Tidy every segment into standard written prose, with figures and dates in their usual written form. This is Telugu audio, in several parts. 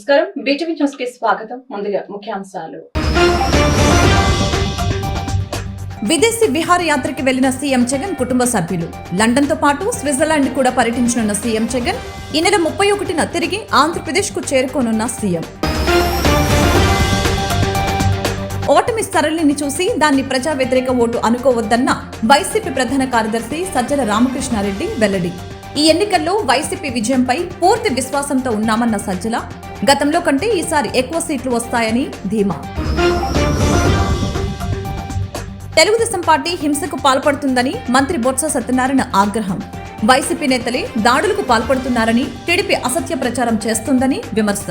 నమస్కారం. బీజేపీ న్యూస్ కి స్వాగతం. ముందుగా ముఖ్యాంశాలు. విదేశీ విహారయాత్రకి వెళ్లిన సీఎం జగన్ కుటుంబ సభ్యులు. లండన్ తో పాటు స్విట్జర్లాండ్ కూడా పర్యటించనున్న సీఎం జగన్ ఈ నెల 31న తిరిగి ఆంధ్రప్రదేశ్ కు చేరుకోనున్న సీఎం. ఓటమి సరళిని చూసి దాన్ని ప్రజా వ్యతిరేక ఓటు అనుకోవద్దన్న వైసీపీ ప్రధాన కార్యదర్శి సజ్జల రామకృష్ణారెడ్డి వెల్లడి. ఈ ఎన్నికల్లో వైసీపీ విజయంపై పూర్తి విశ్వాసంతో ఉన్నామన్న సజ్జల, గతంలో కంటే ఈసారి ఎక్కువ సీట్లు వస్తాయని ధీమా. తెలుగుదేశం పార్టీ హింసకు పాల్పడుతుందని మంత్రి బొత్స సత్యనారాయణ ఆగ్రహం. వైసీపీ నేతలే దాడులకు పాల్పడుతున్నారని, టీడీపీ అసత్య ప్రచారం చేస్తుందని విమర్శ.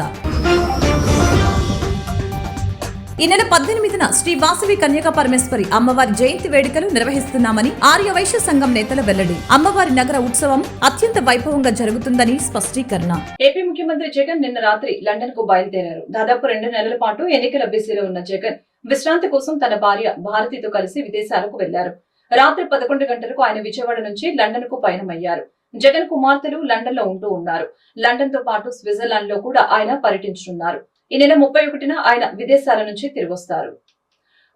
ఈ నెల 18న శ్రీ వాసవి కన్యకా పరమేశ్వరి అమ్మవారి జయంతి వేడుకలు నిర్వహిస్తున్నామని ఆర్యవైశ్య సంఘం నేతల వెల్లడి. అమ్మవారి నగర ఉత్సవం అత్యంత వైభవంగా జరుగుతుందని స్పష్టీకరణ. ఏపీ ముఖ్యమంత్రి జగన్ నిన్న రాత్రి లండన్ కు బయలుదేరారు. దాదాపు 2 నెలల పాటు ఎన్నికల బిజీలో ఉన్న జగన్ విశ్రాంతి కోసం తన భార్య భారతితో కలిసి విదేశాలకు వెళ్లారు. రాత్రి 11 గంటలకు ఆయన విజయవాడ నుంచి లండన్ కు పయనమయ్యారు. జగన్ కుమార్తెలు లండన్ లో ఉంటూ ఉన్నారు. లండన్ తో పాటు స్విట్జర్లాండ్ లో కూడా ఆయన పర్యటించనున్నారు. ఈ నెల 31న ఆయన విదేశాల నుంచి తిరిగొస్తారు.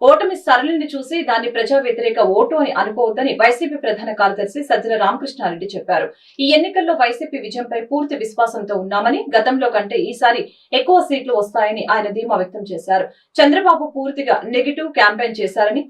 ఓటమి సరళిని చూసి దాన్ని ప్రజా వ్యతిరేక ఓటు అని అనుకోవద్దని వైసీపీ ప్రధాన కార్యదర్శి సజ్జల రామకృష్ణారెడ్డి చెప్పారు. ఈ ఎన్నికల్లో వైసీపీ విజయంపై పూర్తి విశ్వాసంతో ఉన్నామని, గతంలో కంటే ఈసారి ఎక్కువ సీట్లు వస్తాయని ఆయన ధీమా వ్యక్తం చేశారు. చంద్రబాబు పూర్తిగా నెగిటివ్ క్యాంపెయిన్ చేశారని,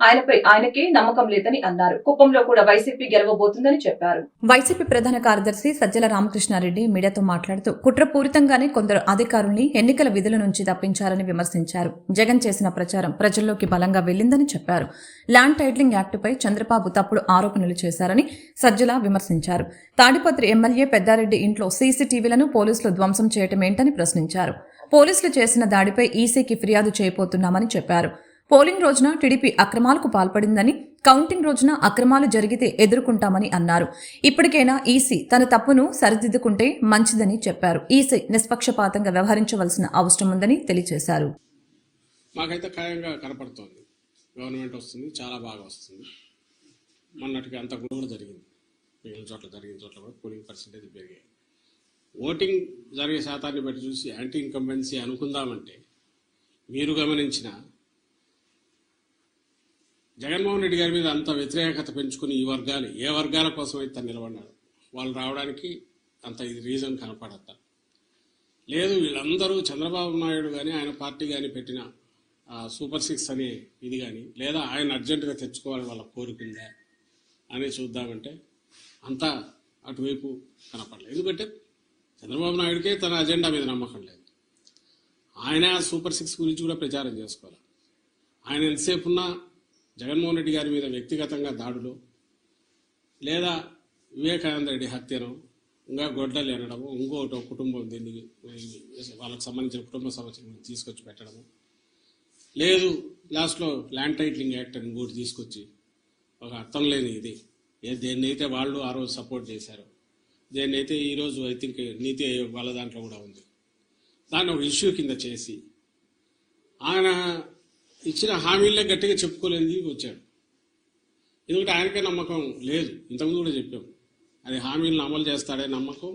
ఆయనకే నమ్మకం లేదని అన్నారు. కుప్పంలో కూడా వైసీపీ గెలవబోతుందని చెప్పారు. వైసీపీ ప్రధాన కార్యదర్శి సజ్జల రామకృష్ణారెడ్డి మీడియాతో మాట్లాడుతూ కుట్రపూరితంగానే కొందరు అధికారుల్ని ఎన్నికల విధుల నుంచి తప్పించారని విమర్శించారు. జగన్ చేసిన ప్రచారం ప్రజల్లోకి బలంగా వెళ్లిందని చెప్పారు. ల్యాండ్ టైటిలింగ్ యాక్టుపై చంద్రబాబు తప్పుడు ఆరోపణలు చేశారని సజ్జల విమర్శించారు. తాడిపత్రి ఎమ్మెల్యే పెద్దారెడ్డి ఇంట్లో సీసీటీవీలను పోలీసులు ధ్వంసం చేయటమేంటని ప్రశ్నించారు. పోలీసులు చేసిన దాడిపై ఈసీకి ఫిర్యాదు చేయబోతున్నామని చెప్పారు. పోలింగ్ రోజున టీడీపీ అక్రమాలకు పాల్పడిందని, కౌంటింగ్ రోజున అక్రమాలు జరిగితే ఎదుర్కొంటామని అన్నారు. ఇప్పటికైనా ఈసీ తన తప్పును సరిదిద్దుకుంటే మంచిదని చెప్పారు. ఈసీ నిష్పక్షపాతంగా వ్యవహరించవలసిన అవసరం ఉందని తెలియజేశారు. మాకైతే ఖాయంగా కనపడుతోంది. గవర్నమెంట్ వస్తుంది, చాలా బాగా వస్తుంది. మొన్నటికి అంత కూడా జరిగింది. మిగిలిన చోట్ల జరిగిన చోట్ల కూడా పోలింగ్ పర్సెంటేజ్ పెరిగాయి. ఓటింగ్ జరిగే శాతాన్ని బట్టి చూసి యాంటీ ఇన్కంబెన్సీ అనుకుందామంటే, మీరు గమనించిన జగన్మోహన్ రెడ్డి గారి మీద అంత వ్యతిరేకత పెంచుకుని ఈ వర్గాలు ఏ వర్గాల కోసం అయితే నిలబడ్డారు, వాళ్ళు రావడానికి అంత ఇది రీజన్ కనపడత లేదు. వీళ్ళందరూ చంద్రబాబు నాయుడు కానీ ఆయన పార్టీ కానీ పెట్టిన సూపర్ 6 అనే ఇది కానీ, లేదా ఆయన అర్జెంటుగా తెచ్చుకోవాలి వాళ్ళ కోరికుందా అని చూద్దామంటే అంతా అటువైపు కనపడలేదు. ఎందుకంటే చంద్రబాబు నాయుడికే తన అజెండా మీద నమ్మకం లేదు. ఆయన సూపర్ 6 గురించి కూడా ప్రచారం చేసుకోవాలి. ఆయన ఎంతసేపు ఉన్నా జగన్మోహన్ రెడ్డి గారి మీద వ్యక్తిగతంగా దాడులు, లేదా వివేకానంద రెడ్డి హత్యను, ఇంకా గొడ్డలు ఎనడము, ఇంకోటి కుటుంబం దీన్ని వాళ్ళకి సంబంధించిన కుటుంబ సమస్యలు తీసుకొచ్చి పెట్టడము, లేదు లాస్ట్లో ల్యాండ్ టైటిలింగ్ యాక్ట్ అని ఇంకోటి తీసుకొచ్చి ఒక అర్థం లేని ఇది దేన్నైతే వాళ్ళు ఆ రోజు సపోర్ట్ చేశారు, దేన్నైతే ఈరోజు ఐ థింక్ నీతి వాళ్ళ దాంట్లో కూడా ఉంది, దాన్ని ఒక ఇష్యూ కింద చేసి ఆయన ఇచ్చిన హామీలే గట్టిగా చెప్పుకోలేని వచ్చాడు. ఎందుకంటే ఆయనకే నమ్మకం లేదు. ఇంతకుముందు కూడా చెప్పాం, అది హామీలను అమలు చేస్తాడే నమ్మకం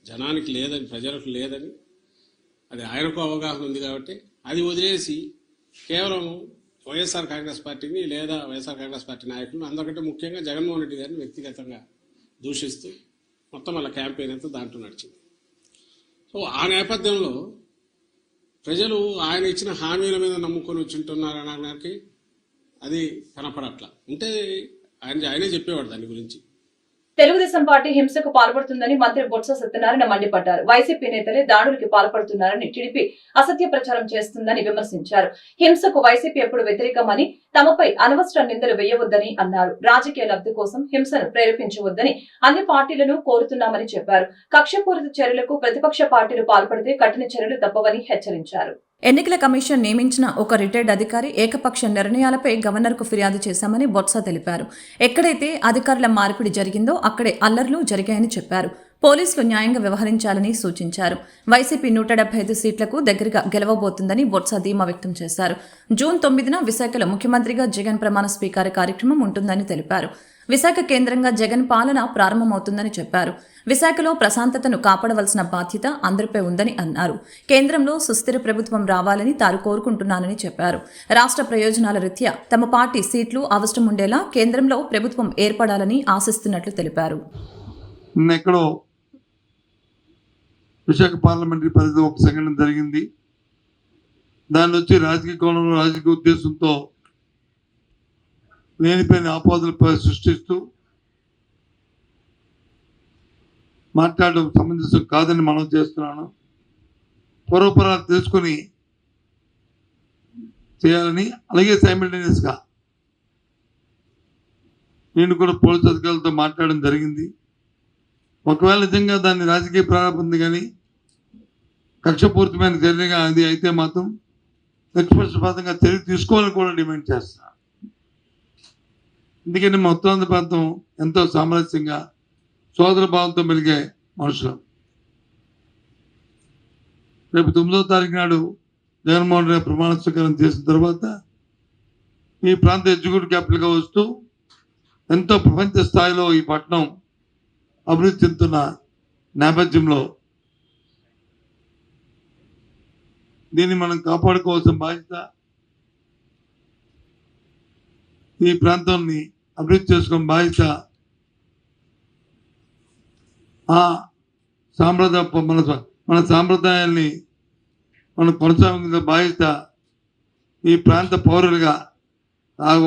జనానికి లేదని, ప్రజలకు లేదని. అది ఆయనకు అవగాహన ఉంది కాబట్టి అది వదిలేసి కేవలం వైఎస్ఆర్ కాంగ్రెస్ పార్టీని, లేదా వైఎస్ఆర్ కాంగ్రెస్ పార్టీ నాయకులను, అందరికంటే ముఖ్యంగా జగన్మోహన్ రెడ్డి గారిని వ్యక్తిగతంగా దూషిస్తూ మొత్తం వాళ్ళ క్యాంపెయిన్ అంతా దాంట్లో నడిచింది. సో ఆ నేపథ్యంలో ప్రజలు ఆయన ఇచ్చిన హామీల మీద నమ్ముకొని వచ్చింటున్నారనడానికి అది కనపడట్లా. ఉంటే ఆయనే చెప్పేవాడు దాని గురించి. తెలుగుదేశం పార్టీ హింసకు పాల్పడుతుందని మంత్రి బొత్స సత్యనారాయణ మండిపడ్డారు. వైసీపీ నేతలే దాడులకి పాల్పడుతున్నారని, టీడీపీ అసత్య ప్రచారం చేస్తుందని విమర్శించారు. హింసకు వైసీపీ ఎప్పుడు వ్యతిరేకమని, తమపై అనవసర నిందలు వేయవద్దని అన్నారు. రాజకీయ లబ్ధి కోసం హింసను ప్రేరేపించవద్దని అన్ని పార్టీలను కోరుతున్నామని చెప్పారు. కక్షపూరిత చర్యలకు ప్రతిపక్ష పార్టీలు పాల్పడితే కఠిన చర్యలు తప్పవని హెచ్చరించారు. ఎన్నికల కమిషన్ నియమించిన ఒక రిటైర్డ్ అధికారి ఏకపక్ష నిర్ణయాలపై గవర్నర్కు ఫిర్యాదు చేశామని బొత్స తెలిపారు. ఎక్కడైతే అధికారుల మార్పిడి జరిగిందో అక్కడే అల్లర్లు జరిగాయని చెప్పారు. పోలీసులు న్యాయంగా వ్యవహరించాలని సూచించారు. వైసీపీ 175 సీట్లకు దగ్గరగా గెలవబోతుందని బొత్స ధీమా వ్యక్తం చేశారు. జూన్ 9న విశాఖలో ముఖ్యమంత్రిగా జగన్ ప్రమాణ స్వీకార కార్యక్రమం ఉంటుందని తెలిపారు. విశాఖ కేంద్రంగా జగన్ పాలన ప్రారంభమవుతుందని చెప్పారు. విశాఖలో ప్రశాంతతను కాపాడవలసిన బాధ్యత అందరిపై ఉందని అన్నారు. కేంద్రంలో సుస్థిర ప్రభుత్వం రావాలని తాను కోరుకుంటున్నానని చెప్పారు. రాష్ట్ర ప్రయోజనాల రీత్యా తమ పార్టీ సీట్లు అవసరం ఉండేలా కేంద్రంలో ప్రభుత్వం ఏర్పడాలని ఆశిస్తున్నట్లు తెలిపారు. ఎక్కడో విశాఖ పార్లమెంటరీ పరిధిలో ఒక సంఘటన జరిగింది. దాన్ని వచ్చి రాజకీయ కోణంలో రాజకీయ ఉద్దేశంతో లేనిపోయిన ఆపోదలు సృష్టిస్తూ మాట్లాడడం సమంజసం కాదని మనం చేస్తున్నాను. పూర్వపరాలు తెలుసుకొని చేయాలని, అలాగే సైమిల్టేనియస్గా నేను కూడా పోలీసు అధికారులతో మాట్లాడడం జరిగింది. ఒకవేళ నిజంగా దాన్ని రాజకీయ ప్రారంభం కానీ కక్షపూరితమైన చర్యగా అది అయితే మాత్రం నిష్పక్షపాతంగా చర్య తీసుకోవాలని కూడా డిమాండ్ చేస్తున్నాను. ఎందుకంటే మా ఉత్తరాంధ్ర ప్రాంతం ఎంతో సామరస్యంగా సోదర భావంతో మెలిగే మనుషులు. రేపు 9వ తారీఖు నాడు జగన్మోహన్ రెడ్డి ప్రమాణ స్వీకారం చేసిన తర్వాత ఈ ప్రాంత ఎగ్జిక్యూటివ్ క్యాపిటల్గా వస్తూ ఎంతో ప్రపంచ స్థాయిలో ఈ పట్టణం అభివృద్ధి చెందుతున్న నేపథ్యంలో దీన్ని మనం కాపాడుకోవాల్సిన బాధ్యత, ఈ ప్రాంతాన్ని అభివృద్ధి చేసుకునే బాధ్యత మన సాంప్రదాయాల్ని మనం కొనసాగించే బాధ్యత ఈ ప్రాంత పౌరులుగా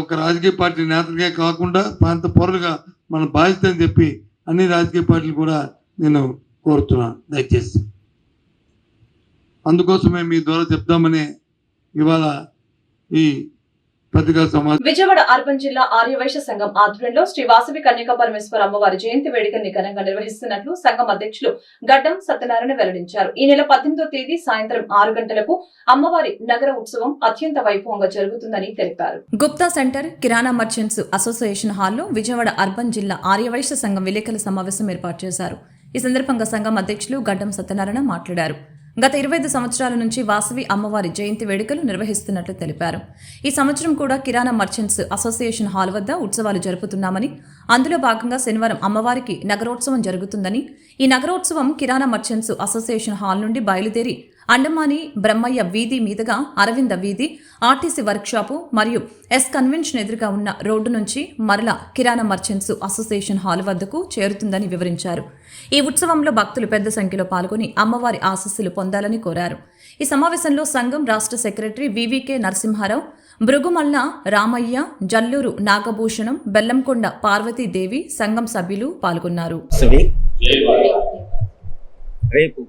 ఒక రాజకీయ పార్టీ నేతలుగా కాకుండా ప్రాంత పౌరులుగా మన బాధ్యత అని చెప్పి అన్ని రాజకీయ పార్టీలు కూడా నేను కోరుతున్నాను. దయచేసి అందుకోసమే మీ ద్వారా చెప్తామని ఇవాళ ఈ పత్రికా సమావేశం. విజయవాడ అర్బన్ జిల్లా ఆర్యవైశ్య సంఘం ఆధ్వర్యంలో శ్రీ వాసవి కన్యకా పరమేశ్వర అమ్మవారి జయంతి వేడుకల్ని ఘనంగా నిర్వహిస్తున్నట్లు సంఘం అధ్యక్షులు గడ్డం సత్యనారాయణ వెల్లడించారు. ఈ నెల 18వ తేదీ సాయంత్రం 6 గంటలకు అమ్మవారి నగర ఉత్సవం అత్యంత వైభవంగా జరుగుతుందని తెలిపారు. గుప్తా సెంటర్ కిరాణా మర్చెంట్స్ అసోసియేషన్ హాల్లో విజయవాడ అర్బన్ జిల్లా ఆర్యవైశ్య సంఘం విలేకరుల సమావేశం ఏర్పాటు చేశారు. ఈ సందర్భంగా సంఘం అధ్యక్షులు గడ్డం సత్యనారాయణ మాట్లాడారు. గత 25 సంవత్సరాల నుంచి వాసవి అమ్మవారి జయంతి వేడుకలు నిర్వహిస్తున్నట్లు తెలిపారు. ఈ సంవత్సరం కూడా కిరాణా మర్చెంట్స్ అసోసియేషన్ హాల్ వద్ద ఉత్సవాలు జరుపుతున్నామని, అందులో భాగంగా శనివారం అమ్మవారికి నగరోత్సవం జరుగుతుందని, ఈ నగరోత్సవం కిరాణా మర్చెంట్స్ అసోసియేషన్ హాల్ నుండి బయలుదేరి అండమాని బ్రహ్మయ్య వీధి మీదుగా అరవింద వీధి, ఆర్టీసీ వర్క్షాపు మరియు ఎస్ కన్వెన్షన్ ఎదురుగా ఉన్న రోడ్డు నుంచి మరలా కిరాణా మర్చెంట్స్ అసోసియేషన్ హాల్ వద్దకు చేరుతుందని వివరించారు. ఈ ఉత్సవంలో భక్తులు పెద్ద సంఖ్యలో పాల్గొని అమ్మవారి ఆశీస్సులు పొందాలని కోరారు. ఈ సమావేశంలో సంఘం రాష్ట్ర సెక్రటరీ వివికే నరసింహారావు, భృగుమల్ల రామయ్య, జల్లూరు నాగభూషణం, బెల్లంకొండ పార్వతీదేవి సంఘం సభ్యులు పాల్గొన్నారు. రేపు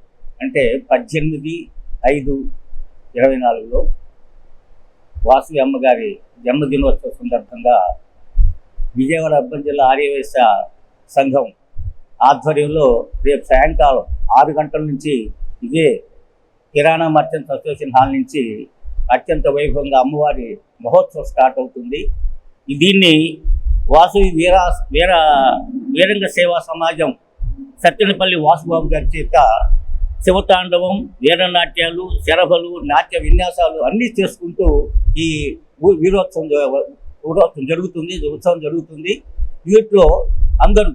అంటే 18/5/24లో వాసవి అమ్మగారి జన్మదినోత్సవ సందర్భంగా విజయవాడ అర్బన్ జిల్లా ఆర్యవైశ్య సంఘం ఆధ్వర్యంలో రేపు సాయంకాలం 6 గంటల నుంచి ఇదే కిరాణా మర్చెంట్స్ అసోసియేషన్ హాల్ నుంచి అత్యంత వైభవంగా అమ్మవారి మహోత్సవం స్టార్ట్ అవుతుంది. దీన్ని వాసవి వీరంగ సేవా సమాజం సత్తెనపల్లి వాసుబాబు గారి చేత శివతాండవం, వీరనాట్యాలు, శరభలు, నాట్య విన్యాసాలు అన్నీ చేసుకుంటూ ఈ వీరోత్సవం జరుగుతుంది, ఉత్సవం జరుగుతుంది. వీటిలో అందరూ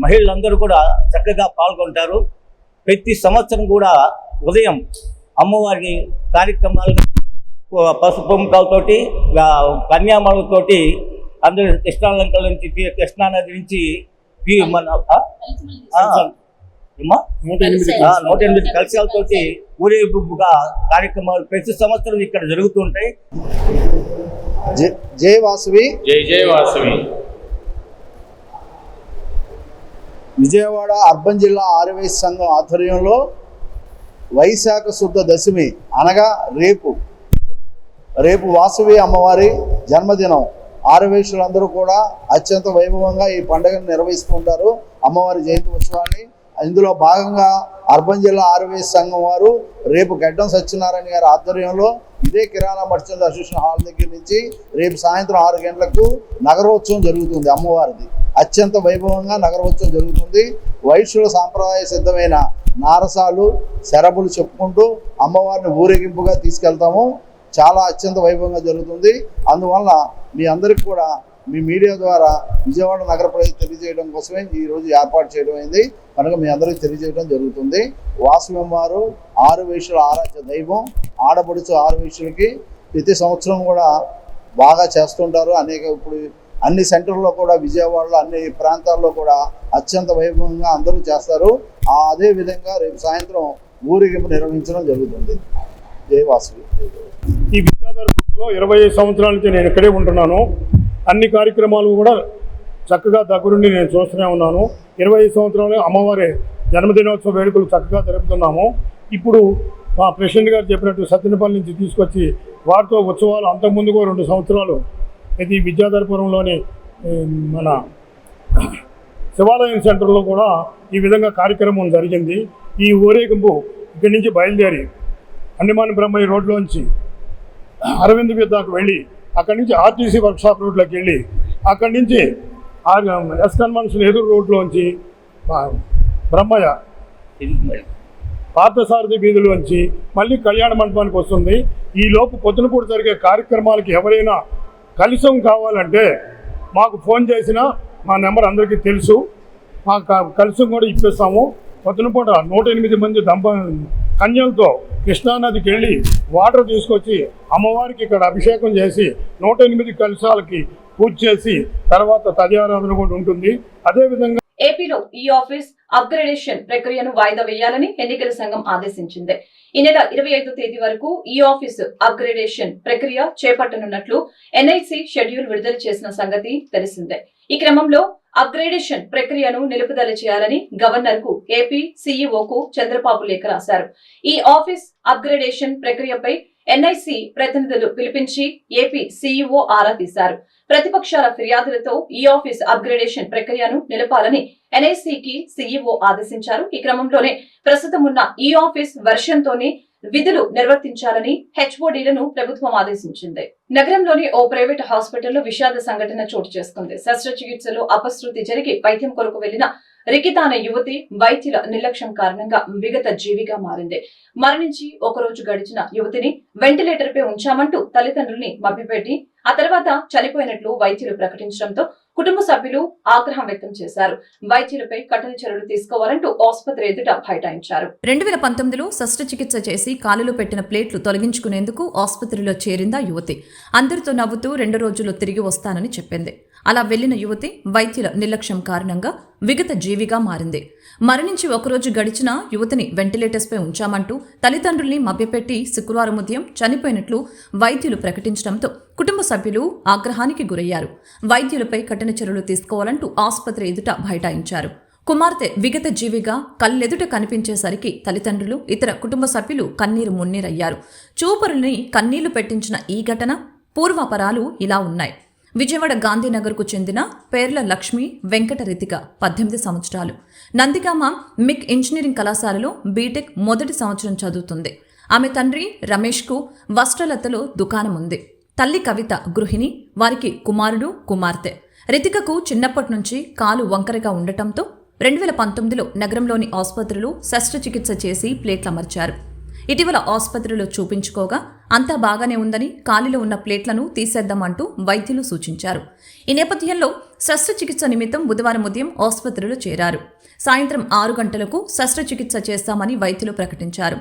మహిళలందరూ కూడా చక్కగా పాల్గొంటారు. ప్రతి సంవత్సరం కూడా ఉదయం అమ్మవారి కార్యక్రమాలు పసుపు కుంకాలతోటి, కన్యామాలతోటి అందరూ కృష్ణాలంకల నుంచి, కృష్ణానది నుంచి 108 కలశాలతోటి ఊరేగింపుగా కార్యక్రమాలు ప్రతి సంవత్సరం ఇక్కడ జరుగుతుంటాయి. జై వాసవి, జై వాసవి. విజయవాడ అర్బన్ జిల్లా ఆర్యవైశ్య సంఘం ఆధ్వర్యంలో వైశాఖ శుద్ధ దశమి అనగా రేపు వాసవి అమ్మవారి జన్మదినం. ఆర్యవైశ్యులందరూ కూడా అత్యంత వైభవంగా ఈ పండుగను నిర్వహిస్తూ ఉంటారు. అమ్మవారి జయంతి ఉత్సవాన్ని ఇందులో భాగంగా అర్బన్ జిల్లా ఆర్యవైశ్య సంఘం వారు రేపు గడ్డం సత్యనారాయణ గారి ఆధ్వర్యంలో ఇదే కిరాణా మర్చెంట్ అసోసియేషన్ హాల్ దగ్గర నుంచి రేపు సాయంత్రం 6 గంటలకు నగరోత్సవం జరుగుతుంది. అమ్మవారిది అత్యంత వైభవంగా నగరోత్సవం జరుగుతుంది. వైశ్యుల సాంప్రదాయ సిద్ధమైన నారసాలు శరబులు చెప్పుకుంటూ అమ్మవారిని ఊరేగింపుగా తీసుకెళ్తాము. చాలా అత్యంత వైభవంగా జరుగుతుంది. అందువల్ల మీ అందరికీ కూడా మీ మీడియా ద్వారా విజయవాడ నగర ప్రజలకు తెలియజేయడం కోసమే ఈరోజు ఏర్పాటు చేయడం అయింది కనుక మీ అందరికీ తెలియజేయడం జరుగుతుంది. వాసవి వారు ఆర్యవైశ్యుల ఆరాధ్య దైవం. ఆడపడుచు ఆర్యవైశ్యులకి ప్రతి సంవత్సరం కూడా బాగా చేస్తుంటారు. ఇప్పుడు అన్ని సెంటర్లో కూడా విజయవాడలో అన్ని ప్రాంతాల్లో కూడా అత్యంత వైభవంగా అందరూ చేస్తారు. అదే విధంగా రేపు సాయంత్రం ఊరేగింపు నిర్వహించడం జరుగుతుంది. జై వాసవి. ఈ విద్యాధర్మంలో 25 సంవత్సరాల నుంచి నేను ఇక్కడే ఉంటున్నాను. అన్ని కార్యక్రమాలు కూడా చక్కగా దగ్గరుండి నేను చూస్తూనే ఉన్నాను. 25 సంవత్సరాలు అమ్మవారి జన్మదినోత్సవ వేడుకలు చక్కగా జరుపుతున్నాము. ఇప్పుడు మా ప్రెసిడెంట్ గారు చెప్పినట్టు సత్యనపల్లి నుంచి తీసుకొచ్చి వారితో ఉత్సవాలు అంతకుముందు 2 సంవత్సరాలు ఇది విద్యాధరపురంలోని మన శివాలయం సెంటర్లో కూడా ఈ విధంగా కార్యక్రమం జరిగింది. ఈ ఊరేగింపు ఇక్కడి నుంచి బయలుదేరి అండమాన్ బ్రహ్మయ్య రోడ్లోంచి అరవింద్ విద్యాకు వెళ్ళి అక్కడి నుంచి ఆర్టీసీ వర్క్షాప్ రోడ్లోకి వెళ్ళి అక్కడి నుంచి ఎస్ కన్వెన్షన్ ఎదురు రోడ్లోంచి బ్రహ్మయ్య పార్థసారథి వీధిలోంచి మళ్ళీ కళ్యాణ మండపానికి వస్తుంది. ఈ లోపు పొద్దునపూట జరిగే కార్యక్రమాలకి ఎవరైనా కలుషం కావాలంటే మాకు ఫోన్ చేసినా మా నెంబర్ అందరికీ తెలుసు. మా కలుషం కూడా ఇప్పిస్తాము. పొద్దునపూట 108 మంది కన్యలతో కృష్ణానదికి వెళ్ళి వాటర్ తీసుకొచ్చి అమ్మవారికి ఇక్కడ అభిషేకం చేసి 108 కలశాలకి పూజ చేసి తర్వాత తదియారాధన కూడా ఉంటుంది. అదేవిధంగా ఏపీలో ఈ ఆఫీస్ అప్గ్రేడేషన్ ప్రక్రియను వాయిదా వేయాలని ఎన్నికల సంఘం ఆదేశించింది. ఈ నెల 25వ తేదీ వరకు ఈ ఆఫీస్ అప్గ్రేడేషన్ ప్రక్రియ చేపట్టనున్నట్లు ఎన్ఐసి షెడ్యూల్ విడుదల చేసిన సంగతి తెలిసిందే. ఈ క్రమంలో అప్గ్రేడేషన్ ప్రక్రియను నిలుపుదల చేయాలని గవర్నర్ కు ఏపీ సీఈఓకు చంద్రబాబు లేఖ రాశారు. ఈ ఆఫీస్ అప్గ్రేడేషన్ ప్రక్రియపై ఎన్ఐసి ప్రతినిధులు పిలిపించి ఏపీ సీఈఓ ఆరా తీశారు. ప్రతిపక్షాల ఫిర్యాదులతో ఈ ఆఫీస్ అప్గ్రేడేషన్ ప్రక్రియను నిలపాలని ఎన్ఐసికి సీఈఓ ఆదేశించారు. ఈ క్రమంలోనే ప్రస్తుతం ఉన్న ఈ ఆఫీస్ వెర్షన్ తోనే విధులు నిర్వర్తించాలని హెచ్ఓడీలను ప్రభుత్వం ఆదేశించింది. నగరంలోని ఓ ప్రైవేట్ హాస్పిటల్లో విషాద సంఘటన చోటు చేసుకుంది. శస్త్రచికిత్సలో అపశృతి జరిగి వైద్యం కొరకు వెళ్లిన రికిత అనే యువతి వైద్యుల నిర్లక్ష్యం కారణంగా విగత జీవిగా మారింది. మరణించి ఒకరోజు గడిచిన యువతిని వెంటిలేటర్ పై ఉంచామంటూ తల్లిదండ్రుల్ని మభ్యపెట్టి ఆ తర్వాత చనిపోయినట్లు వైద్యులు ప్రకటించడంతో కుటుంబ సభ్యులు ఆగ్రహం వ్యక్తం చేశారు. వైద్యులపై కఠిన చర్యలు తీసుకోవాలంటూ ఆసుపత్రి ఎదుట బైఠాయించారు. 2019లో శస్త్రచికిత్స చేసి కాలులో పెట్టిన ప్లేట్లు తొలగించుకునేందుకు ఆసుపత్రిలో చేరిందా యువతి. అందరితో నవ్వుతూ 2 రోజుల్లో తిరిగి వస్తానని చెప్పింది. అలా వెళ్లిన యువతి వైద్యుల నిర్లక్ష్యం కారణంగా విగత జీవిగా మారింది. మరణించి ఒకరోజు గడిచిన యువతిని వెంటిలేటర్స్ పై ఉంచామంటూ తల్లిదండ్రుల్ని మభ్యపెట్టి శుక్రవారం ఉదయం చనిపోయినట్లు వైద్యులు ప్రకటించడంతో కుటుంబ సభ్యులు ఆగ్రహానికి గురయ్యారు. వైద్యులపై కఠిన చర్యలు తీసుకోవాలంటూ ఆసుపత్రి ఎదుట బైఠాయించారు. కుమార్తె విగత జీవిగా కళ్ళెదుట కనిపించేసరికి తల్లిదండ్రులు ఇతర కుటుంబ సభ్యులు కన్నీరు మున్నీరయ్యారు. చూపరుల్ని కన్నీళ్లు పెట్టించిన ఈ ఘటన పూర్వాపరాలు ఇలా ఉన్నాయి. విజయవాడ గాంధీనగర్కు చెందిన పేర్ల లక్ష్మి వెంకట రితిక 18 సంవత్సరాలు. నందిగామ మిక్ ఇంజనీరింగ్ కళాశాలలో బీటెక్ మొదటి సంవత్సరం చదువుతుంది. ఆమె తండ్రి రమేష్కు వస్త్రలతలో దుకాణం ఉంది. తల్లి కవిత గృహిణి. వారికి కుమారుడు కుమార్తె. రితికకు చిన్నప్పటి నుంచి కాలు వంకరగా ఉండటంతో 2019లో నగరంలోని ఆసుపత్రులు శస్త్రచికిత్స చేసి ప్లేట్లమర్చారు. ఇటీవల ఆసుపత్రిలో చూపించుకోగా అంతా బాగానే ఉందని కాలిలో ఉన్న ప్లేట్లను తీసేద్దామంటూ వైద్యులు సూచించారు. ఈ నేపథ్యంలో శస్త్రచికిత్స నిమిత్తం బుధవారం ఉదయం ఆసుపత్రిలో చేరారు. సాయంత్రం 6 గంటలకు శస్త్రచికిత్స చేస్తామని వైద్యులు ప్రకటించారు.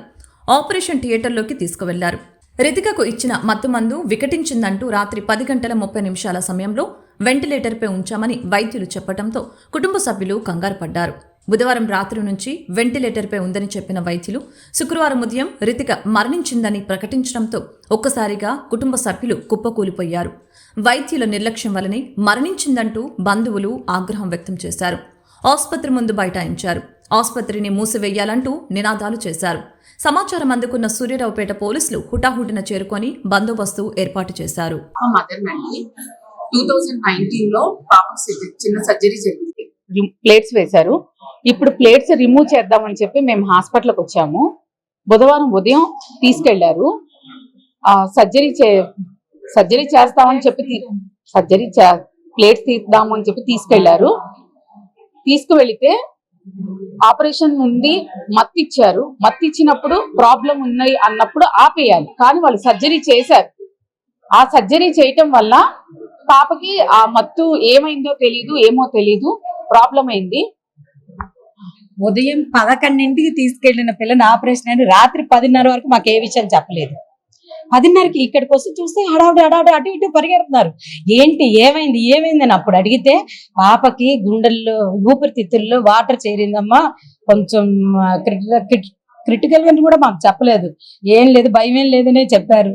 ఆపరేషన్ థియేటర్లోకి తీసుకువెళ్లారు. రితికకు ఇచ్చిన మత్తుమందు వికటించిందంటూ రాత్రి 10 గంటల 30 నిమిషాల సమయంలో వెంటిలేటర్పై ఉంచామని వైద్యులు చెప్పడంతో కుటుంబ సభ్యులు కంగారు పడ్డారు. బుధవారం రాత్రి నుంచి వెంటిలేటర్పై ఉందని చెప్పిన వైద్యులు శుక్రవారం ఉదయం రితిక మరణించిందని ప్రకటించడంతో ఒక్కసారిగా కుటుంబ సభ్యులు కుప్పకూలిపోయారు. వైద్యుల నిర్లక్ష్యం వల్లనే మరణించిందంటూ బంధువులు ఆగ్రహం వ్యక్తం చేశారు. ఆసుపత్రి ముందు బైఠాయించారు. ఆసుపత్రిని మూసివేయాలంటూ నినాదాలు చేశారు. సమాచారం అందుకున్న సూర్యరావుపేట పోలీసులు హుటాహుటిన చేరుకొని బందోబస్తు ఏర్పాటు చేశారు. 2019లో పాపకు చిన్న సర్జరీ జరిగింది. ప్లేట్స్ వేశారు. ఇప్పుడు ప్లేట్స్ రిమూవ్ చేద్దామని చెప్పి మేము హాస్పిటల్కి వచ్చాము. బుధవారం ఉదయం తీసుకెళ్లారు. సర్జరీ చేస్తామని చెప్పి ప్లేట్స్ తీద్దామని చెప్పి తీసుకెళ్లారు. తీసుకువెళితే ఆపరేషన్ ఉంది, మత్తు ఇచ్చారు. మత్తు ఇచ్చినప్పుడు ప్రాబ్లం ఉన్నాయి అన్నప్పుడు ఆపేయాలి, కానీ వాళ్ళు సర్జరీ చేశారు. ఆ సర్జరీ చేయటం వల్ల పాపకి ఆ మత్తు ఏమైందో తెలీదు, ఏమో తెలీదు, ప్రాబ్లం అయింది. ఉదయం 11ంటికి తీసుకెళ్లిన పిల్లని ఆపరేషన్ అని రాత్రి 10:30 వరకు మాకు ఏ విషయం చెప్పలేదు. 10:30కి ఇక్కడికి వచ్చి చూస్తే హడావుడి అటు ఇటు పరిగెడుతున్నారు. ఏంటి ఏమైంది అని అప్పుడు అడిగితే పాపకి గుండెల్లో ఊపిరితిత్తుల్లో వాటర్ చేరిందమ్మా, కొంచెం క్రిటికల్ అని కూడా మాకు చెప్పలేదు. ఏం లేదు, భయం ఏం లేదనే చెప్పారు.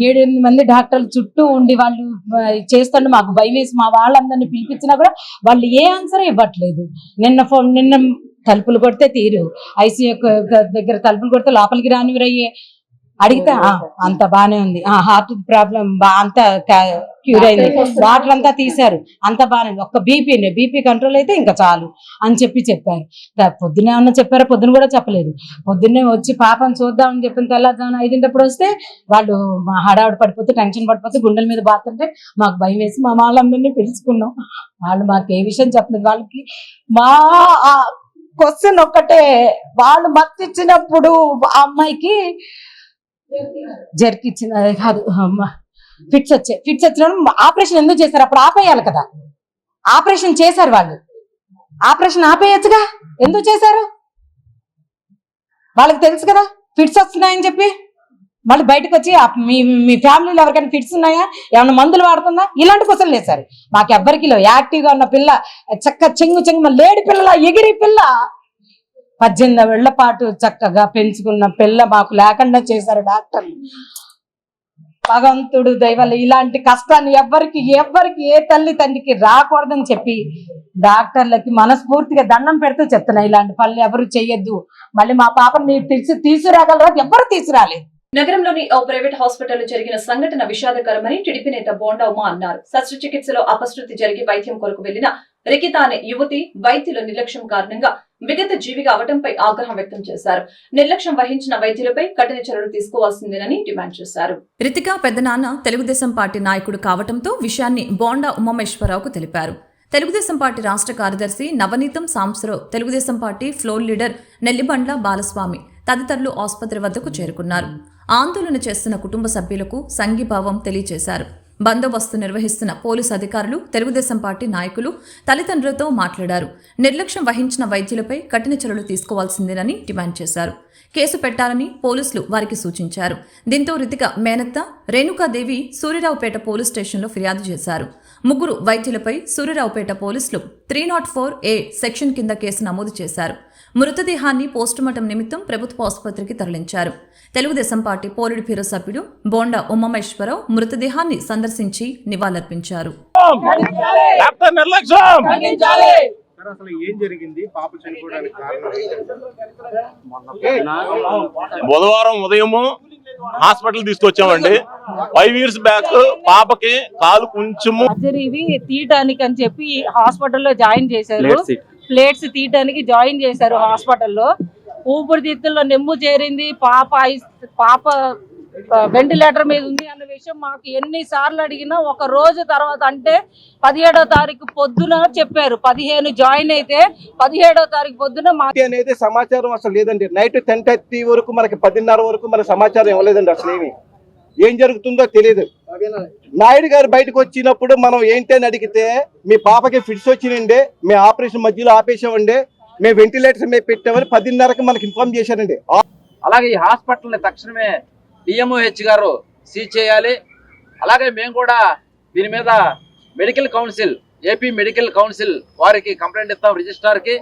7-8 మంది డాక్టర్లు చుట్టూ ఉండి వాళ్ళు చేస్తుంటే మాకు భయం వేసి మా వాళ్ళందరినీ పిలిపించినా కూడా వాళ్ళు ఏ ఆన్సర్ ఇవ్వట్లేదు. నిన్న తలుపులు కొడితే తీరు, ఐసీయూ దగ్గర తలుపులు కొడితే లోపలికి రానివరయ్యే. అడిగితే అంత బానే ఉంది, హార్ట్ ప్రాబ్లం అంతా క్యూర్ అయింది, వాటర్ అంతా తీశారు, అంత బానే ఉంది, ఒక్క బీపీ కంట్రోల్ అయితే ఇంకా చాలు అని చెప్పారు. పొద్దున్నే ఏమన్నా చెప్పారో? పొద్దున కూడా చెప్పలేదు. పొద్దున్నే వచ్చి పాపను చూద్దామని చెప్పిన తెల్లారుజామున 5 వస్తే వాళ్ళు హడావుడి పడిపోతే, టెన్షన్ పడిపోతే, గుండెల మీద బాతుంటే మాకు భయం వేసి మా వాళ్ళందరినీ పిలుచుకున్నాం. వాళ్ళు మాకు ఏ విషయం చెప్పలేదు. వాళ్ళకి మా క్వశ్చన్ ఒక్కటే, వాళ్ళు మత్తు ఇచ్చినప్పుడు ఆ అమ్మాయికి జర్క్ ఇచ్చిన కాదు, ఫిట్స్ వచ్చినప్పుడు ఆపరేషన్ ఎందుకు చేశారు? అప్పుడు ఆపేయాలి కదా. ఆపరేషన్ చేశారు వాళ్ళు, ఆపరేషన్ ఆపేయచ్చుగా, ఎందుకు చేశారు? వాళ్ళకి తెలుసు కదా ఫిట్స్ వస్తున్నాయని చెప్పి. మళ్ళీ బయటకు వచ్చి మీ ఫ్యామిలీలో ఎవరికైనా ఫిట్స్ ఉన్నాయా, ఏమైనా మందులు వాడుతుందా, ఇలాంటి క్వశ్చన్లు వేశారు. మాకు ఎవ్వరికిలో యాక్టివ్గా ఉన్న పిల్ల, చక్క చెంగు లేడి పిల్ల, ఎగిరి పిల్ల, 18 ఏళ్ల పాటు చక్కగా పెంచుకున్న పిల్ల మాకు లేకుండా చేశారు డాక్టర్లు. భగవంతుడు దయవల్ల ఇలాంటి కష్టాన్ని ఎవ్వరికి ఏ తల్లి తండ్రికి రాకూడదని చెప్పి డాక్టర్లకి మనస్ఫూర్తిగా దండం పెడుతూ చెప్తున్నా, ఇలాంటి పనులు ఎవరు చెయ్యొద్దు. మళ్ళీ మా పాపను మీరు తీసుకురాగలరా? ఎవ్వరు తీసుకురాలేదు. నగరంలోని ఓ ప్రైవేట్ హాస్పిటల్లో జరిగిన సంఘటన విషాదకరమని టీడీపీ నేత బోండా ఉమా అన్నారు. శస్త్రచికిత్సలో అపశృతి జరిగి వైద్యం కొరకు వెళ్లిన రికిత అనే యువతి వైద్యుల నిర్లక్ష్యం కారణంగా విగత జీవిగా అవడంపై ఆగ్రహం వ్యక్తం చేశారు. నిర్లక్ష్యం వహించిన వైద్యులపై కఠిన చర్యలు తీసుకోవాల్సిందేనని డిమాండ్ చేశారు. రితిక పెద్దనాన్న తెలుగుదేశం పార్టీ నాయకుడు కావడంతో విషయాన్ని బోండా ఉమామేశ్వరరావుకు తెలిపారు. తెలుగుదేశం పార్టీ రాష్ట్ర కార్యదర్శి Navaneetham Sambasiva Rao, Telugu Desam party floor leader Nellibandla Balaswamy తదితరులు ఆసుపత్రి వద్దకు చేరుకున్నారు. ఆందోళన చేస్తున్న కుటుంబ సభ్యులకు సంఘీభావం తెలియజేశారు. బందోబస్తు నిర్వహిస్తున్న పోలీసు అధికారులు, తెలుగుదేశం పార్టీ నాయకులు తల్లిదండ్రులతో మాట్లాడారు. నిర్లక్ష్యం వహించిన వైద్యులపై కఠిన చర్యలు తీసుకోవాల్సిందేనని డిమాండ్ చేశారు. కేసు పెట్టాలని పోలీసులు వారికి సూచించారు. దీంతో రితిక మేనత్త రేణుకాదేవి సూర్యరావుపేట పోలీస్ స్టేషన్లో ఫిర్యాదు చేశారు. 3 వైద్యులపై సూర్యరావుపేట పోలీసులు 304A సెక్షన్ కింద కేసు నమోదు చేశారు. మృతదేహాన్ని పోస్టుమార్టం నిమిత్తం ప్రభుత్వ ఆసుపత్రికి తరలించారు. తెలుగుదేశం పార్టీ పోలిట్ బ్యూరో సభ్యుడు బోండా ఉమామేశ్వరరావు మృతదేహాన్ని సందర్శించి నివాళులర్పించారు. బుధవారం ఉదయము హాస్పిటల్ తీసుకొచ్చామండి. 5 years బ్యాక్ పాపకి కాలు కొంచెము సర్జరీ తీయటానికి అని చెప్పి హాస్పిటల్లో జాయిన్ చేశారు. ప్లేట్స్ తీయటానికి జాయిన్ చేశారు హాస్పిటల్లో. ఊపిరితిత్తుల్లో నెమ్ము చేరింది, పాప వెంటిలేటర్ మీద ఉంది అన్న విషయం మాకు ఎన్నిసార్లు అడిగినా ఒక రోజు తర్వాత, అంటే 17వ తారీఖు పొద్దున చెప్పారు. 15 జాయిన్ అయితే 17వ తారీఖు పొద్దున అనేది సమాచారం అసలు లేదండి. నైట్ 10:30 వరకు మనకి 10:30 వరకు మన సమాచారం ఇవ్వలేదండి. అసలు ఏం జరుగుతుందో తెలియదు. నాయుడు గారు బయటకు వచ్చినప్పుడు మనం ఏంటి అని అడిగితే, మీ పాపకి ఫిట్స్ వచ్చినండి, మేము ఆపరేషన్ మధ్యలో ఆపేసామండి, మేము వెంటిలేటర్స్ మీద పెట్టామని 10:30కి మనకి ఇన్ఫార్మ్ చేశారండి. అలాగే ఈ హాస్పిటల్ని తక్షణమే డిఎంఓహెచ్ గారు సీజ్ చేయాలి. అలాగే మేము కూడా దీని మీద medical council, AP medical council వారికి కంప్లైంట్ ఇస్తాం రిజిస్ట్రార్కి.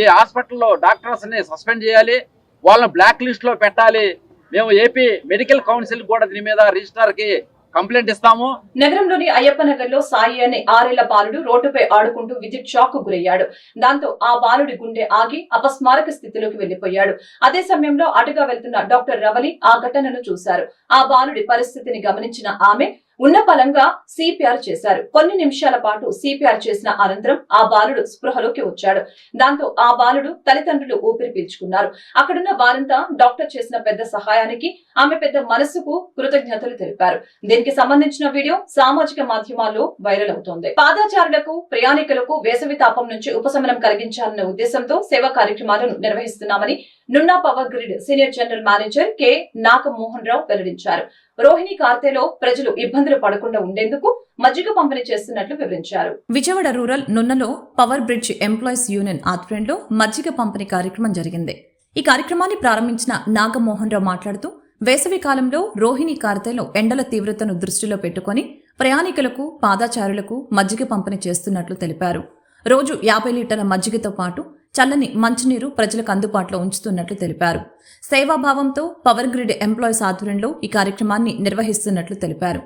ఈ హాస్పిటల్లో డాక్టర్స్ని సస్పెండ్ చేయాలి, వాళ్ళని బ్లాక్ లిస్ట్లో పెట్టాలి. మేము ఏపీ మెడికల్ కౌన్సిల్ కూడా దీని మీద రిజిస్ట్రార్కి కంప్లైంట్ ఇస్తాము. నగరంలోని అయ్యప్ప నగర్ లో సాయి అనే 6 ఏళ్ల బాలుడు రోడ్డుపై ఆడుకుంటూ విద్యుత్ షాక్ కు గురయ్యాడు. దాంతో ఆ బాలుడి గుండె ఆగి అపస్మారక స్థితిలోకి వెళ్లిపోయాడు. అదే సమయంలో అటుగా వెళ్తున్న డాక్టర్ రవలి ఆ ఘటనను చూశారు. ఆ బాలుడి పరిస్థితిని గమనించిన ఆమె ఉన్న పలంగా సిపిఆర్ చేశారు. కొన్ని నిమిషాల పాటు సిపిఆర్ చేసిన అనంతరం ఆ బాలుడు స్పృహలోకి వచ్చాడు. దాంతో ఆ బాలుడు తల్లిదండ్రులు ఊపిరి పీల్చుకున్నారు. అక్కడున్న వారంతా డాక్టర్ చేసిన పెద్ద సహాయానికి, ఆమె పెద్ద మనసుకు కృతజ్ఞతలు తెలిపారు. దీనికి సంబంధించిన వీడియో సామాజిక మాధ్యమాల్లో వైరల్ అవుతోంది. పాదాచారులకు, ప్రయాణికులకు వేసవి తాపం నుంచి ఉపశమనం కలిగించాలన్న ఉద్దేశంతో సేవా కార్యక్రమాలను నిర్వహిస్తున్నామని Nunna power grid senior general manager K Nagamohan Rao వెల్లడించారు. రోహిణి కార్తెలో ప్రజలు ఇబ్బందులు పడకుండా ఉండేందుకు మజ్జిగ పంపిణీ చేస్తున్నట్లు వివరించారు. విజయవాడ రూరల్ నున్నలో పవర్ బ్రిడ్జ్ ఎంప్లాయీస్ యూనియన్ ఆధ్వర్యంలో మజ్జిగ పంపిణీ కార్యక్రమం జరిగింది. ఈ కార్యక్రమాన్ని ప్రారంభించిన నాగమోహన్ రావు మాట్లాడుతూ వేసవి కాలంలో రోహిణి కార్తెలో ఎండల తీవ్రతను దృష్టిలో పెట్టుకుని ప్రయాణికులకు, పాదాచారులకు మజ్జిగ పంపిణీ చేస్తున్నట్లు తెలిపారు. రోజు 50 లీటర్ల మజ్జిగతో పాటు చల్లని మంచినీరు ప్రజలకు అందుబాటులో ఉంచుతున్నట్లు తెలిపారు. సేవాభావంతో పవర్ గ్రిడ్ ఎంప్లాయీస్ ఆధ్వర్యంలో ఈ కార్యక్రమాన్ని నిర్వహిస్తున్నట్లు తెలిపారు.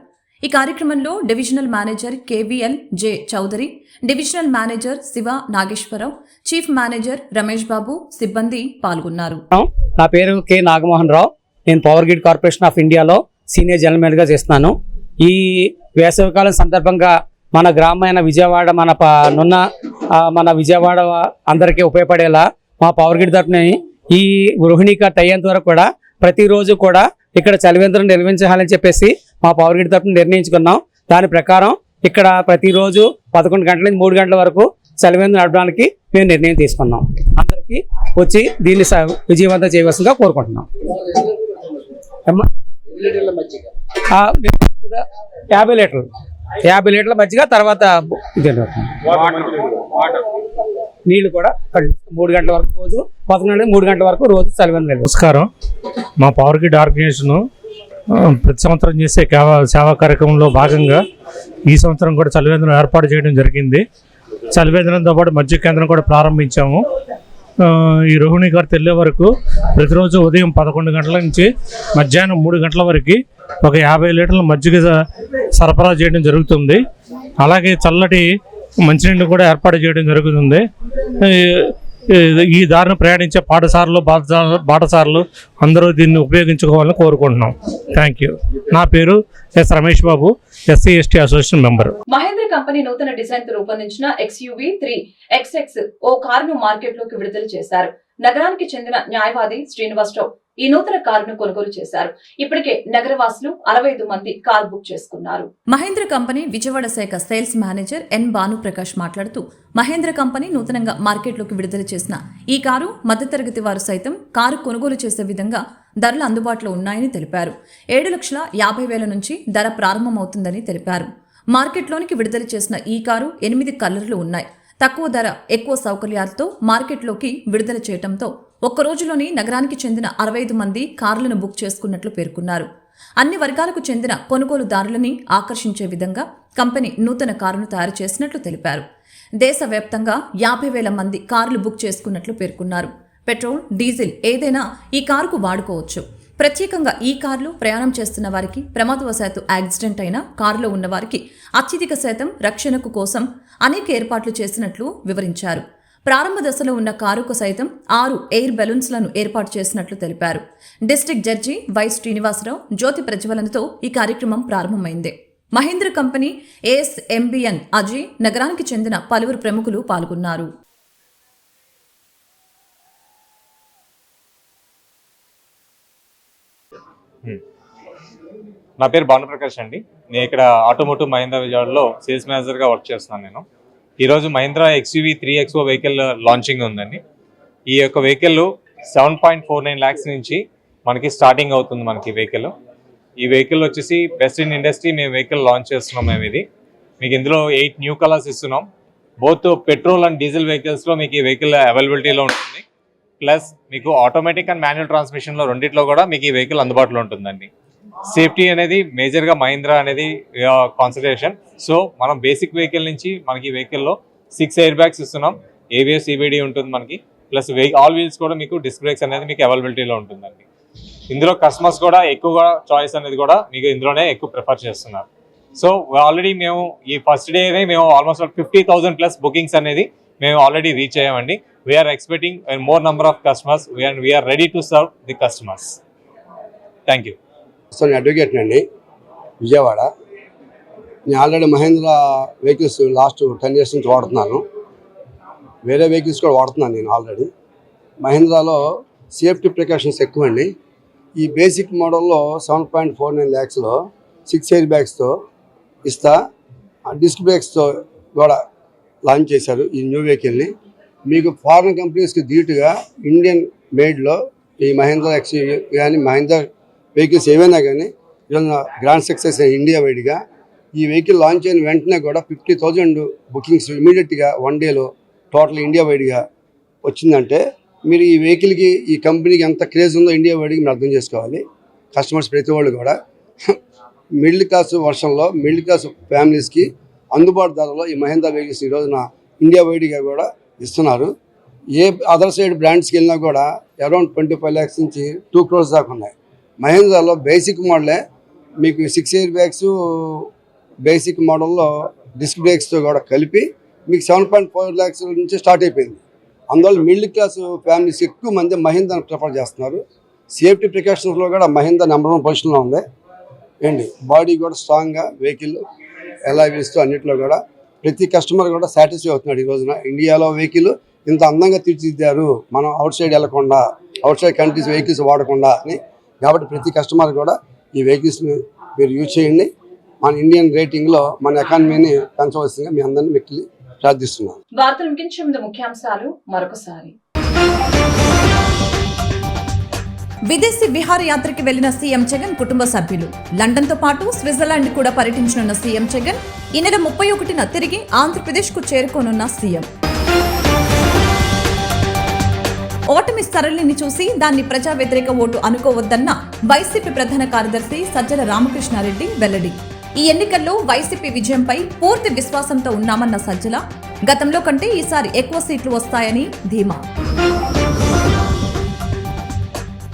ఈ కార్యక్రమంలో divisional manager K V L J Chowdary, divisional manager Siva Nageswara Rao, chief manager Ramesh Babu, సిబ్బంది పాల్గొన్నారు. నా పేరు కె నాగమోహన్ రావు. నేను పవర్ గ్రిడ్ కార్పొరేషన్ ఆఫ్ ఇండియాలో సీనియర్ జనరల్ మేనేజర్గా చేస్తున్నాను. ఈ వేసవికాలం సందర్భంగా మన గ్రామైన విజయవాడ, మన విజయవాడ అందరికీ ఉపయోగపడేలా మా పవర్ గ్రిడ్ తరఫున ఈ రోహిణి కార్తె అయ్యేంత వరకు కూడా ప్రతిరోజు కూడా ఇక్కడ చలివేంద్రం నిర్వహించాలని చెప్పేసి మా పవర్ గ్రిడ్ తరఫున నిర్ణయించుకున్నాం. దాని ప్రకారం ఇక్కడ ప్రతిరోజు 11 గంటల నుంచి 3 గంటల వరకు చలివేంద్రం నడపడానికి మేము నిర్ణయం తీసుకున్నాం. అందరికీ వచ్చి దీన్ని విజయవంతం చేయవలసిందిగా కోరుకుంటున్నాం. 50 లీటర్ల మజ్జిగ, తర్వాత నీళ్లు కూడా 3 గంటల వరకు రోజు 11 నుండి 3 గంటల వరకు రోజు చలివేంద్రం. నమస్కారం. మా పవర్ గ్రిడ్ ఆర్గనైజేషన్ ప్రతి సంవత్సరం చేసే సేవా కార్యక్రమంలో భాగంగా ఈ సంవత్సరం కూడా చలివేంద్రం ఏర్పాటు చేయడం జరిగింది. చలివేంద్రంతో పాటు మజ్జిగ కేంద్రం కూడా ప్రారంభించాము. ఈ రోహిణి కార్తె వెళ్ళే వరకు ప్రతిరోజు ఉదయం 11 గంటల నుంచి మధ్యాహ్నం 3 గంటల వరకు ఒక 50 లీటర్ల మజ్జిగ సరఫరా చేయడం జరుగుతుంది. అలాగే చల్లటి మంచినీళ్ళు కూడా ఏర్పాటు చేయడం జరుగుతుంది. ఈ దారిని ప్రయాణించే బాటసారులు అందరూ దీన్ని ఉపయోగించుకోవాలని కోరుకుంటున్నాం. Thank you. నా పేరు S Ramesh Babu, SC/ST association member. Mahindra company నూతన డిజైన్ తో రూపొందించిన XUV 3XX ఓ కారును మార్కెట్ లోకి విడుదల చేశారు. నగరానికి చెందిన న్యాయవాది శ్రీనివాసరావు ఈ నూతన కారును కొనుగోలు చేశారు. ఇప్పటికే నగరవాసులు 65 మంది కార్ బుక్ చేసుకున్నారు. మహేంద్ర కంపెనీ విజయవాడ శాఖ సేల్స్ మేనేజర్ ఎన్ భానుప్రకాష్ మాట్లాడుతూ మహేంద్ర కంపెనీ నూతనంగా మార్కెట్లోకి విడుదల చేసిన ఈ కారు మధ్యతరగతి వారు సైతం కారు కొనుగోలు చేసే విధంగా ధరలు అందుబాటులో ఉన్నాయని తెలిపారు. 7,50,000 నుంచి ధర ప్రారంభమవుతుందని తెలిపారు. మార్కెట్లోనికి విడుదల చేసిన ఈ కారు 8 కలర్లు ఉన్నాయి. తక్కువ ధర, ఎక్కువ సౌకర్యాలతో మార్కెట్లోకి విడుదల చేయడంతో ఒక్క రోజులోని నగరానికి చెందిన 65 మంది కార్లను బుక్ చేసుకున్నట్లు పేర్కొన్నారు. అన్ని వర్గాలకు చెందిన కొనుగోలుదారులని ఆకర్షించే విధంగా కంపెనీ నూతన కారును తయారు చేసినట్లు తెలిపారు. దేశవ్యాప్తంగా 50,000 మంది కార్లు బుక్ చేసుకున్నట్లు పేర్కొన్నారు. పెట్రోల్, డీజిల్ ఏదైనా ఈ కారుకు వాడుకోవచ్చు. ప్రత్యేకంగా ఈ కార్లు ప్రయాణం చేస్తున్న వారికి, ప్రమాదవశాత్తు యాక్సిడెంట్ అయిన కారులో ఉన్న వారికి అత్యధిక శాతం రక్షణకు కోసం అనేక ఏర్పాట్లు చేసినట్లు వివరించారు. ప్రారంభ దశలో ఉన్న కారుకు సైతం 6 ఎయిర్ బెలూన్స్లను ఏర్పాటు చేసినట్లు తెలిపారు. డిస్ట్రిక్ట్ జడ్జి వై శ్రీనివాసరావు జ్యోతి ప్రజ్వలనతో ఈ కార్యక్రమం ప్రారంభమైంది. మహేంద్ర కంపెనీ ASMBN అజయ్, నగరానికి చెందిన పలువురు ప్రముఖులు పాల్గొన్నారు. నా పేరు భానుప్రకాష్ అండి. నేను ఇక్కడ ఆటోమోటివ్ మహీంద్రా విజయవాడలో సేల్స్ మేనేజర్గా వర్క్ చేస్తున్నాను. నేను ఈరోజు Mahindra XUV 3XO vehicle launching ఉందండి. ఈ యొక్క వెహికల్ 7.49 lakhs నుంచి మనకి స్టార్టింగ్ అవుతుంది. మనకి ఈ వెహికల్ వచ్చేసి బెస్ట్ ఇన్ ఇండస్ట్రీ మేము వెహికల్ లాంచ్ చేస్తున్నాం. మేము ఇది మీకు ఇందులో 8 న్యూ కలర్స్ ఇస్తున్నాం. బోత్ పెట్రోల్ అండ్ డీజిల్ వెహికల్స్లో మీకు ఈ వెహికల్ అవైలబిలిటీలో ఉంటుంది. ప్లస్ మీకు ఆటోమేటిక్ అండ్ మాన్యువల్ ట్రాన్స్మిషన్లో రెండిట్లో కూడా మీకు ఈ వెహికల్ అందుబాటులో ఉంటుందండి. సేఫ్టీ అనేది మేజర్గా మహీంద్రా అనేది కాన్సిడరేషన్. సో మనం బేసిక్ వెహికల్ నుంచి మనకి వెహికల్లో 6 ఎయిర్ బ్యాగ్స్ ఇస్తున్నాం. ABS CBD ఉంటుంది మనకి. ప్లస్ ఆల్ వీల్స్ కూడా మీకు డిస్క్ బ్రేక్స్ అనేది మీకు అవైలబిలిటీలో ఉంటుందండి. ఇందులో కస్టమర్స్ కూడా ఎక్కువగా చాయిస్ అనేది కూడా మీకు ఇందులోనే ఎక్కువ ప్రిఫర్ చేస్తున్నారు. సో ఆల్రెడీ మేము ఈ ఫస్ట్ డేనే మేము ఆల్మోస్ట్ 50,000 ప్లస్ బుకింగ్స్ అనేది మేము ఆల్రెడీ రీచ్ అయ్యామండి. We're expecting more number of customers. We're ready to serve the customers. Thank you. Advocate అండి, విజయవాడ. నేను already Mahindra vehicles last 10 years నుంచి వాడుతున్నాను. వేరే వెహికల్స్ కూడా వాడుతున్నాను నేను ఆల్రెడీ. మహేంద్రాలో సేఫ్టీ ప్రికాషన్స్ ఎక్కువ అండి. ఈ బేసిక్ మోడల్లో 7.49 lakhsలో 6 air bagsతో ఇస్తా, డిస్క్ బ్రేక్స్తో కూడా లాంచ్ చేశారు ఈ న్యూ వెహికల్ని. మీకు ఫారిన్ కంపెనీస్కి ధీటుగా ఇండియన్ మేడ్లో ఈ మహేంద్ర ఎక్స్యూవీ కానీ మహేంద్ర వెహికల్స్ ఏవైనా కానీ ఈరోజు గ్రాండ్ సక్సెస్ ఇండియా వైడ్గా. ఈ వెహికల్ లాంచ్ అయిన వెంటనే కూడా 50,000 బుకింగ్స్ ఇమీడియట్గా 1 dayలో టోటల్ ఇండియా వైడ్గా వచ్చిందంటే మీరు ఈ వెహికల్కి ఈ కంపెనీకి ఎంత క్రేజ్ ఉందో ఇండియా వైడ్గా మీరు అర్థం చేసుకోవాలి. కస్టమర్స్ ప్రతి వాళ్ళు కూడా మిడిల్ క్లాస్ వర్షన్లో మిడిల్ క్లాస్ ఫ్యామిలీస్కి అందుబాటు ధరలో ఈ మహేంద్ర వెహికల్స్ ఈ రోజున ఇండియా వైడ్గా కూడా ఇస్తున్నారు. ఏ అదర్ సైడ్ బ్రాండ్స్కి వెళ్ళినా కూడా అరౌండ్ 25 lakhs నుంచి 2 crores దాకా ఉన్నాయి. మహేంద్రాలో బేసిక్ మోడలే మీకు 6 air bags బేసిక్ మోడల్లో డిస్క్ బ్రేక్స్తో కూడా కలిపి మీకు 7.4 lakhs నుంచి స్టార్ట్ అయిపోయింది. అందువల్ల మిడిల్ క్లాస్ ఫ్యామిలీస్ ఎక్కువ మంది మహేంద్రాని ప్రిఫర్ చేస్తున్నారు. సేఫ్టీ ప్రికాషన్స్లో కూడా మహేంద్ర నెంబర్ 1 పొజిషన్లో ఉంది ఏంటి. బాడీ కూడా స్ట్రాంగ్గా వెహికల్ ఎలా వీలుస్తూ అన్నింటిలో కూడా ప్రతి కస్టమర్ కూడా సాటిస్ఫై అవుతున్నాడు. ఈ రోజున ఇండియాలో వెహికల్ ఇంత అందంగా తీర్చిదిద్దారు మనం అవుట్ సైడ్ వెళ్ళకుండా, అవుట్ సైడ్ కంట్రీస్ వెహికల్స్ వాడకుండా అని. కాబట్టి ప్రతి కస్టమర్ కూడా ఈ వెహికల్స్ని మీరు యూజ్ చేయండి. మన ఇండియన్ రేటింగ్లో మన ఎకానమీని పెంచవలసిందిగా మీ అందరినీ మిక్కిలి ప్రార్థిస్తున్నాను. వార్తలు ముగించే ముందు ముఖ్యాంశాలు మరొకసారి. విదేశీ విహారయాత్రకి వెళ్లిన సీఎం జగన్ కుటుంబ సభ్యులు. లండన్తో పాటు స్విట్జర్లాండ్ కూడా పర్యటించనున్న సీఎం జగన్ ఈ నెల 31న తిరిగి ఆంధ్రప్రదేశ్కు చేరుకోనున్న సీఎం. ఓటమి సరళిని చూసి దాన్ని ప్రజా వ్యతిరేక ఓటు అనుకోవద్దన్న వైసీపీ ప్రధాన కార్యదర్శి సజ్జల రామకృష్ణారెడ్డి వెల్లడి. ఈ ఎన్నికల్లో వైసీపీ విజయంపై పూర్తి విశ్వాసంతో ఉన్నామన్న సజ్జల, గతంలో కంటే ఈసారి ఎక్కువ సీట్లు వస్తాయని ధీమా.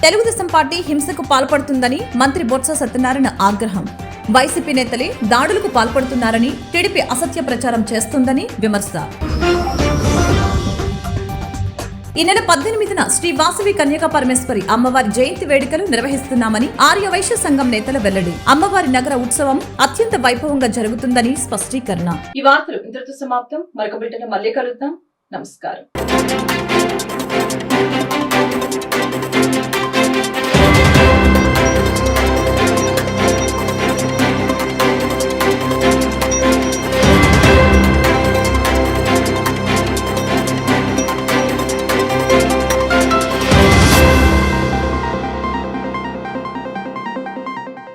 తెలుగుదేశం పార్టీ హింసకు పాల్పడుతుందని మంత్రి బొత్స సత్యనారాయణ ఆగ్రహం. వైసీపీ నేతలే దాడులకు పాల్పడుతున్నారని, టీడీపీ అసత్య ప్రచారం చేస్తుందని విమర్శ. ఈ నెల 18న శ్రీ వాసవి కన్యకా పరమేశ్వరి అమ్మవారి జయంతి వేడుకలు నిర్వహిస్తున్నామని ఆర్యవైశ్య సంఘం నేతల వెల్లడి. అమ్మవారి నగర ఉత్సవం అత్యంత వైభవంగా జరుగుతుందని స్పష్టీకరణ. ఈ వార్తలు ఇంతటితో సమాప్తం. మరొక బిడ్డను మళ్ళీ కలుద్దాం. నమస్కారం.